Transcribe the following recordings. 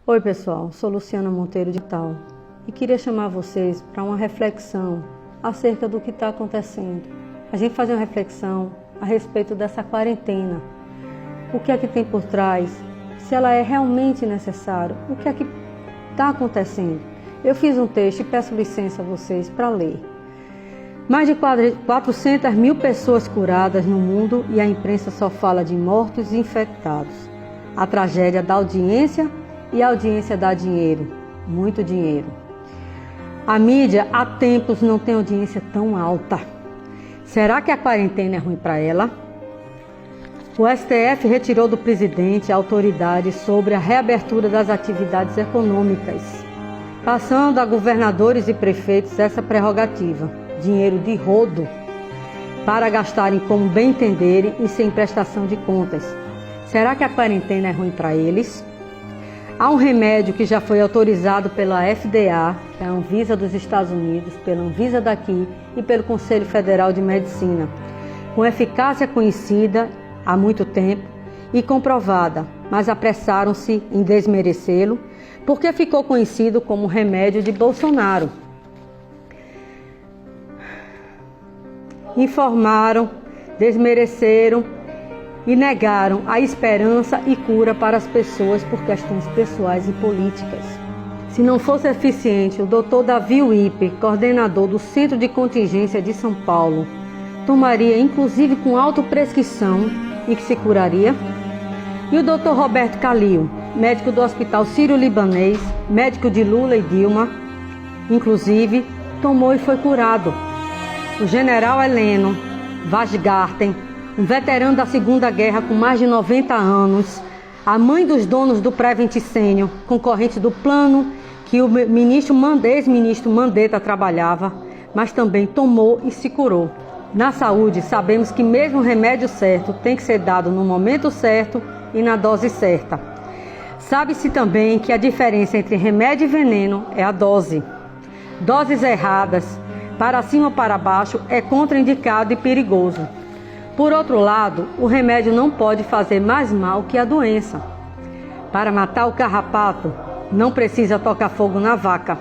Oi pessoal, sou Luciana Monteiro de Tal e queria chamar vocês para uma reflexão acerca do que está acontecendo. A gente fazer uma reflexão a respeito dessa quarentena. O que é que tem por trás? Se ela é realmente necessária? O que é que está acontecendo? Eu fiz um texto e peço licença a vocês para ler. Mais de 400 mil pessoas curadas no mundo e a imprensa só fala de mortos e infectados. A tragédia da audiência e a audiência dá dinheiro, muito dinheiro. A mídia há tempos não tem audiência tão alta. Será que a quarentena é ruim para ela? O STF retirou do presidente a autoridade sobre a reabertura das atividades econômicas, passando a governadores e prefeitos essa prerrogativa, dinheiro de rodo, para gastarem como bem entenderem e sem prestação de contas. Será que a quarentena é ruim para eles? Há um remédio que já foi autorizado pela FDA, que é a Anvisa dos Estados Unidos, pela Anvisa daqui e pelo Conselho Federal de Medicina, com eficácia conhecida há muito tempo e comprovada, mas apressaram-se em desmerecê-lo porque ficou conhecido como remédio de Bolsonaro. Informaram, desmereceram e negaram a esperança e cura para as pessoas por questões pessoais e políticas. Se não fosse eficiente, o Dr. Davi Wipper, coordenador do Centro de Contingência de São Paulo, tomaria inclusive com autoprescrição e que se curaria? E o Dr. Roberto Calil, médico do Hospital Sírio-Libanês, médico de Lula e Dilma, inclusive, tomou e foi curado. O general Heleno Wajgarten, um veterano da Segunda Guerra com mais de 90 anos, a mãe dos donos do Prevent Senior, concorrente do plano que o ex-ministro Mandetta trabalhava, mas também tomou e se curou. Na saúde, sabemos que mesmo o remédio certo tem que ser dado no momento certo e na dose certa. Sabe-se também que a diferença entre remédio e veneno é a dose. Doses erradas, para cima ou para baixo, é contraindicado e perigoso. Por outro lado, o remédio não pode fazer mais mal que a doença. Para matar o carrapato, não precisa tocar fogo na vaca.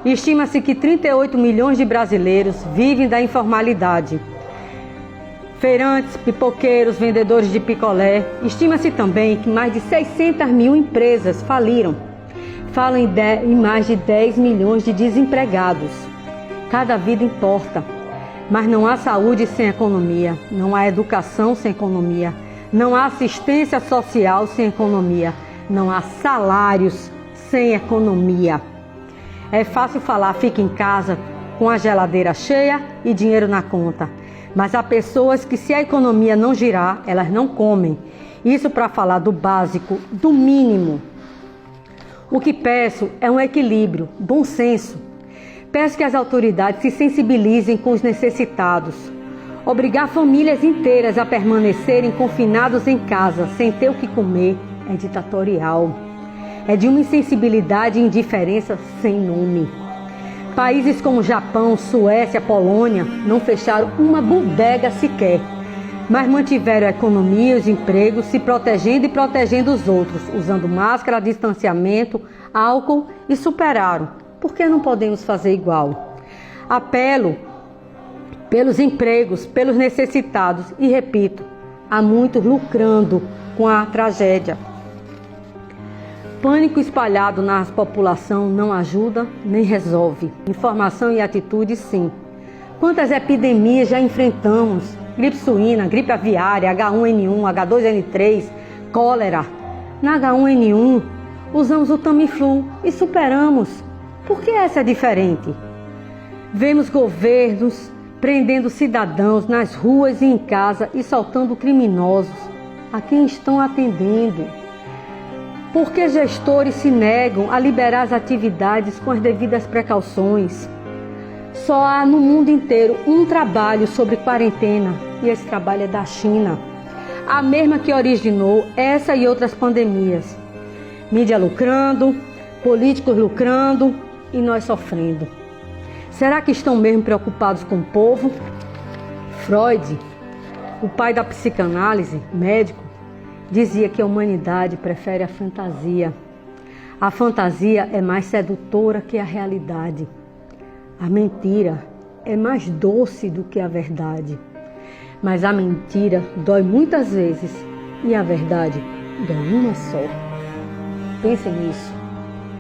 Estima-se que 38 milhões de brasileiros vivem da informalidade. Feirantes, pipoqueiros, vendedores de picolé. Estima-se também que mais de 600 mil empresas faliram. Falam em mais de 10 milhões de desempregados. Cada vida importa. Mas não há saúde sem economia, não há educação sem economia, não há assistência social sem economia, não há salários sem economia. É fácil falar, fica em casa com a geladeira cheia e dinheiro na conta. Mas há pessoas que, se a economia não girar, elas não comem. Isso para falar do básico, do mínimo. O que peço é um equilíbrio, bom senso. Peço que as autoridades se sensibilizem com os necessitados. Obrigar famílias inteiras a permanecerem confinados em casa sem ter o que comer é ditatorial. É de uma insensibilidade e indiferença sem nome. Países como Japão, Suécia, Polônia não fecharam uma bodega sequer, mas mantiveram a economia e os empregos, se protegendo e protegendo os outros, usando máscara, distanciamento, álcool e superaram. Por que não podemos fazer igual? Apelo pelos empregos, pelos necessitados e, repito, há muitos lucrando com a tragédia. Pânico espalhado na população não ajuda nem resolve. Informação e atitude, sim. Quantas epidemias já enfrentamos? Gripe suína, gripe aviária, H1N1, H2N3, cólera. Na H1N1, usamos o Tamiflu e superamos. Por que essa é diferente? Vemos governos prendendo cidadãos nas ruas e em casa e soltando criminosos a quem estão atendendo. Por que gestores se negam a liberar as atividades com as devidas precauções? Só há no mundo inteiro um trabalho sobre quarentena e esse trabalho é da China, a mesma que originou essa e outras pandemias. Mídia lucrando, políticos lucrando e nós sofrendo. Será que estão mesmo preocupados com o povo? Freud, o pai da psicanálise, médico, dizia que a humanidade prefere a fantasia. A fantasia é mais sedutora que a realidade. A mentira é mais doce do que a verdade. Mas a mentira dói muitas vezes e a verdade dói uma só. Pensem nisso.